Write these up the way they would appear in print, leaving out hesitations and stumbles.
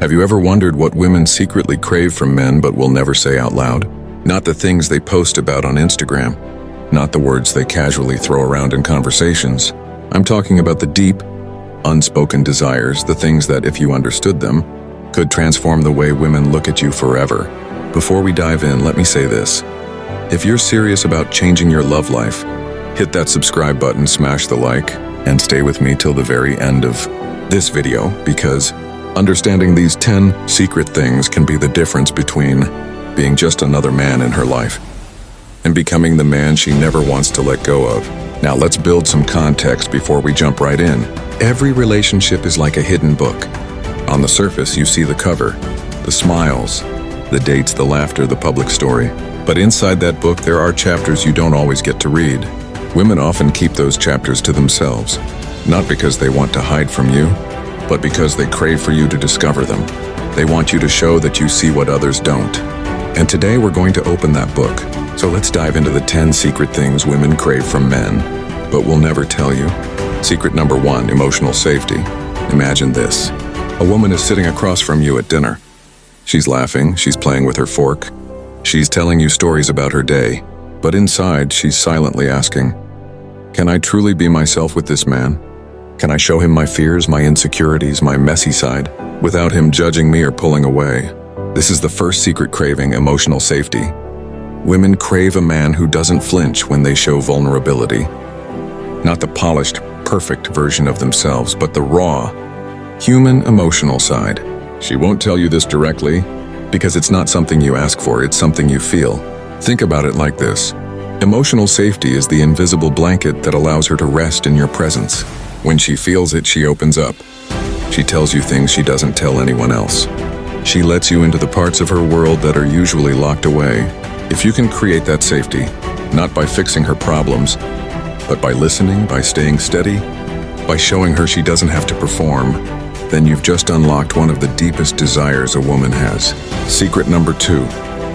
Have you ever wondered what women secretly crave from men but will never say out loud? Not the things they post about on Instagram, not the words they casually throw around in conversations. I'm talking about the deep, unspoken desires, the things that, if you understood them, could transform the way women look at you forever. Before we dive in, let me say this. If you're serious about changing your love life, hit that subscribe button, smash the like, and stay with me till the very end of this video, because understanding these 10 secret things can be the difference between being just another man in her life and becoming the man she never wants to let go of. Now let's build some context before we jump right in. Every relationship is like a hidden book. On the surface, you see the cover, the smiles, the dates, the laughter, the public story. But inside that book, there are chapters you don't always get to read. Women often keep those chapters to themselves, not because they want to hide from you, but because they crave for you to discover them. They want you to show that you see what others don't. And today we're going to open that book. So let's dive into the 10 secret things women crave from men, but will never tell you. Secret number 1, emotional safety. Imagine this. A woman is sitting across from you at dinner. She's laughing, she's playing with her fork, she's telling you stories about her day, but inside she's silently asking, can I truly be myself with this man? Can I show him my fears, my insecurities, my messy side, without him judging me or pulling away? This is the first secret craving, emotional safety. Women crave a man who doesn't flinch when they show vulnerability. Not the polished, perfect version of themselves, but the raw, human emotional side. She won't tell you this directly, because it's not something you ask for, it's something you feel. Think about it like this. Emotional safety is the invisible blanket that allows her to rest in your presence. When she feels it, she opens up. She tells you things she doesn't tell anyone else. She lets you into the parts of her world that are usually locked away. If you can create that safety, not by fixing her problems, but by listening, by staying steady, by showing her she doesn't have to perform, then you've just unlocked one of the deepest desires a woman has. Secret number 2,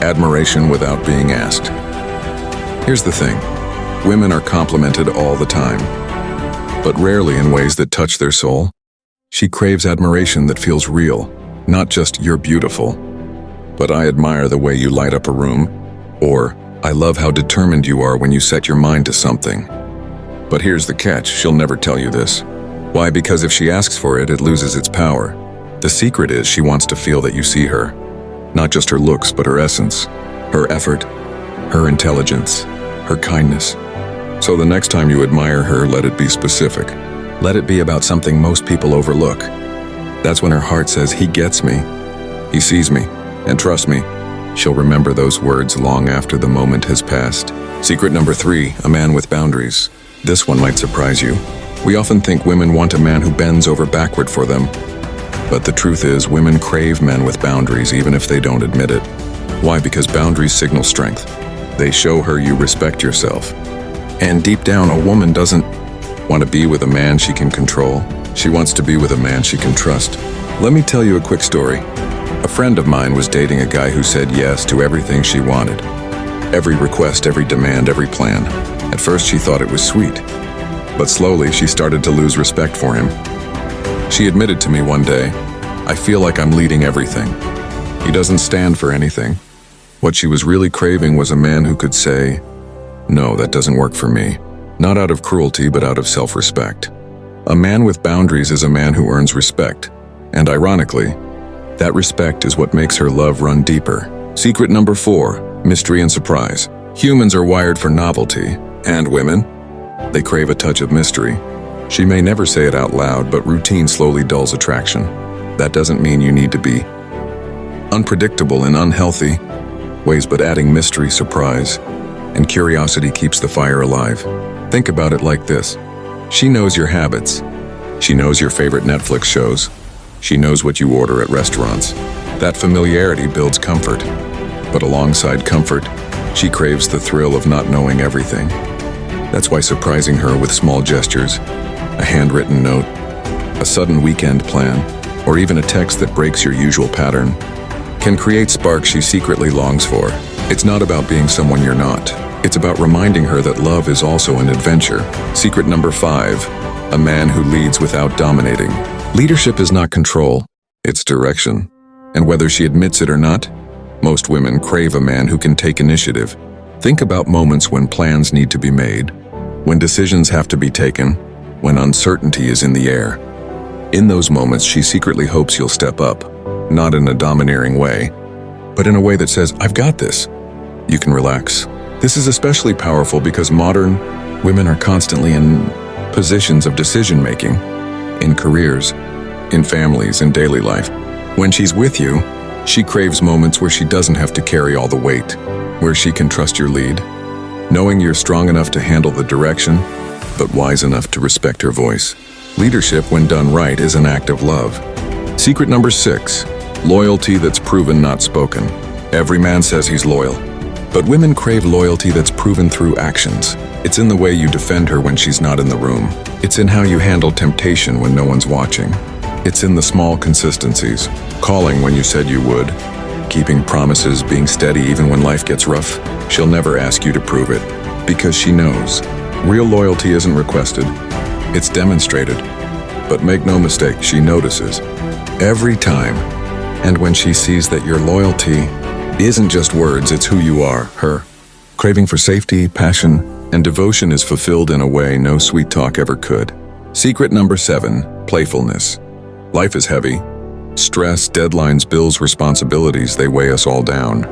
admiration without being asked. Here's the thing, women are complimented all the time, but rarely in ways that touch their soul. She craves admiration that feels real, not just you're beautiful, but I admire the way you light up a room, or I love how determined you are when you set your mind to something. But here's the catch, she'll never tell you this. Why? Because if she asks for it, it loses its power. The secret is she wants to feel that you see her. Not just her looks, but her essence, her effort, her intelligence, her kindness. So the next time you admire her, let it be specific. Let it be about something most people overlook. That's when her heart says, he gets me, he sees me, and trust me, she'll remember those words long after the moment has passed. Secret number 3, a man with boundaries. This one might surprise you. We often think women want a man who bends over backward for them. But the truth is, women crave men with boundaries even if they don't admit it. Why? Because boundaries signal strength. They show her you respect yourself. And deep down, a woman doesn't want to be with a man she can control. She wants to be with a man she can trust. Let me tell you a quick story. A friend of mine was dating a guy who said yes to everything she wanted. Every request, every demand, every plan. At first she thought it was sweet, but slowly she started to lose respect for him. She admitted to me one day, I feel like I'm leading everything. He doesn't stand for anything. What she was really craving was a man who could say, no, that doesn't work for me. Not out of cruelty, but out of self-respect. A man with boundaries is a man who earns respect. And ironically, that respect is what makes her love run deeper. Secret number 4, mystery and surprise. Humans are wired for novelty, and women, they crave a touch of mystery. She may never say it out loud, but routine slowly dulls attraction. That doesn't mean you need to be unpredictable in unhealthy ways, but adding mystery, surprise, and curiosity keeps the fire alive. Think about it like this. She knows your habits. She knows your favorite Netflix shows. She knows what you order at restaurants. That familiarity builds comfort. But alongside comfort, she craves the thrill of not knowing everything. That's why surprising her with small gestures, a handwritten note, a sudden weekend plan, or even a text that breaks your usual pattern, can create sparks she secretly longs for. It's not about being someone you're not. It's about reminding her that love is also an adventure. Secret number 5, a man who leads without dominating. Leadership is not control. It's direction. And whether she admits it or not, most women crave a man who can take initiative. Think about moments when plans need to be made, when decisions have to be taken, when uncertainty is in the air. In those moments, she secretly hopes you'll step up, not in a domineering way, but in a way that says, "I've got this. You can relax." This is especially powerful because modern women are constantly in positions of decision-making, in careers, in families, in daily life. When she's with you, she craves moments where she doesn't have to carry all the weight, where she can trust your lead, knowing you're strong enough to handle the direction, but wise enough to respect her voice. Leadership, when done right, is an act of love. Secret number 6, loyalty that's proven, not spoken. Every man says he's loyal, but women crave loyalty that's proven through actions. It's in the way you defend her when she's not in the room. It's in how you handle temptation when no one's watching. It's in the small consistencies, calling when you said you would, keeping promises, being steady even when life gets rough. She'll never ask you to prove it, because she knows. Real loyalty isn't requested, it's demonstrated. But make no mistake, she notices. Every time. And when she sees that your loyalty isn't just words, it's who you are, her. Craving for safety, passion, and devotion is fulfilled in a way no sweet talk ever could. Secret number 7, playfulness. Life is heavy. Stress, deadlines, bills, responsibilities, they weigh us all down.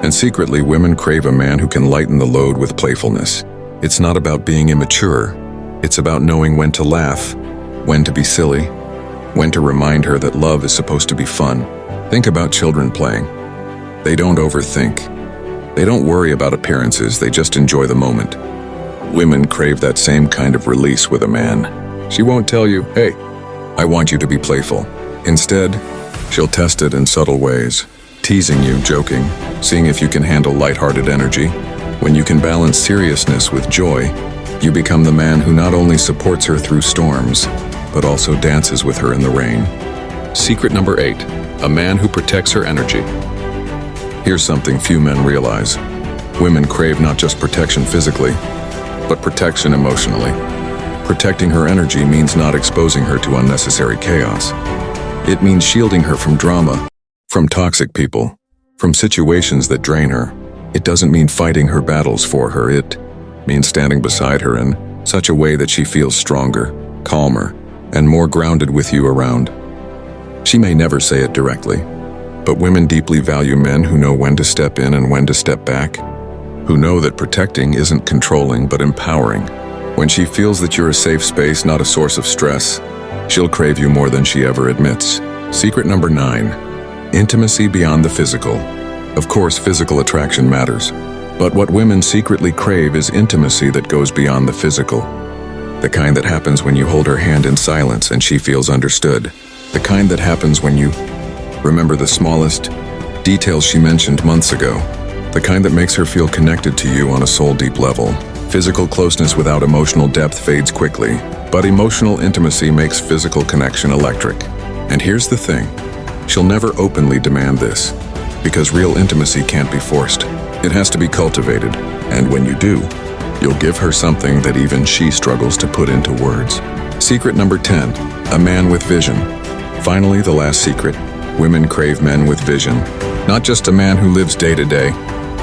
And secretly, women crave a man who can lighten the load with playfulness. It's not about being immature. It's about knowing when to laugh, when to be silly, when to remind her that love is supposed to be fun. Think about children playing. They don't overthink. They don't worry about appearances, they just enjoy the moment. Women crave that same kind of release with a man. She won't tell you, "Hey, I want you to be playful." Instead, she'll test it in subtle ways, teasing you, joking, seeing if you can handle lighthearted energy. When you can balance seriousness with joy, you become the man who not only supports her through storms, but also dances with her in the rain. Secret number 8, a man who protects her energy. Here's something few men realize. Women crave not just protection physically, but protection emotionally. Protecting her energy means not exposing her to unnecessary chaos. It means shielding her from drama, from toxic people, from situations that drain her. It doesn't mean fighting her battles for her. It means standing beside her in such a way that she feels stronger, calmer, and more grounded with you around. She may never say it directly, but women deeply value men who know when to step in and when to step back, who know that protecting isn't controlling but empowering. When she feels that you're a safe space, not a source of stress, she'll crave you more than she ever admits. Secret number 9, intimacy beyond the physical. Of course, physical attraction matters, but what women secretly crave is intimacy that goes beyond the physical. The kind that happens when you hold her hand in silence and she feels understood. The kind that happens when you remember the smallest details she mentioned months ago. The kind that makes her feel connected to you on a soul-deep level. Physical closeness without emotional depth fades quickly, but emotional intimacy makes physical connection electric. And here's the thing, she'll never openly demand this, because real intimacy can't be forced. It has to be cultivated, and when you do, you'll give her something that even she struggles to put into words. Secret number 10, a man with vision. Finally, the last secret, women crave men with vision. Not just a man who lives day to day,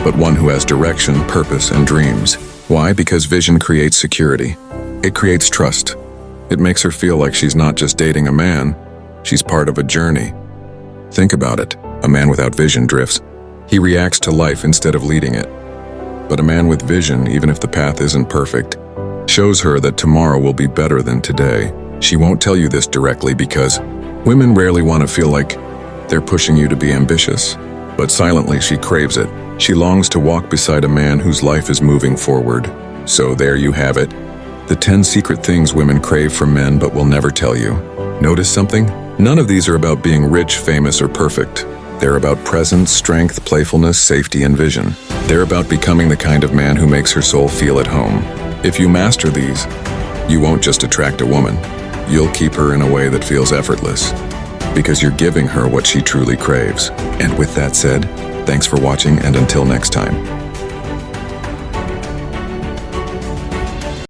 but one who has direction, purpose, and dreams. Why? Because vision creates security. It creates trust. It makes her feel like she's not just dating a man, she's part of a journey. Think about it. A man without vision drifts. He reacts to life instead of leading it. But a man with vision, even if the path isn't perfect, shows her that tomorrow will be better than today. She won't tell you this directly because women rarely want to feel like they're pushing you to be ambitious. But silently, she craves it. She longs to walk beside a man whose life is moving forward. So there you have it. The 10 secret things women crave from men but will never tell you. Notice something? None of these are about being rich, famous, or perfect. They're about presence, strength, playfulness, safety, and vision. They're about becoming the kind of man who makes her soul feel at home. If you master these, you won't just attract a woman. You'll keep her in a way that feels effortless, because you're giving her what she truly craves. And with that said, thanks for watching, and until next time.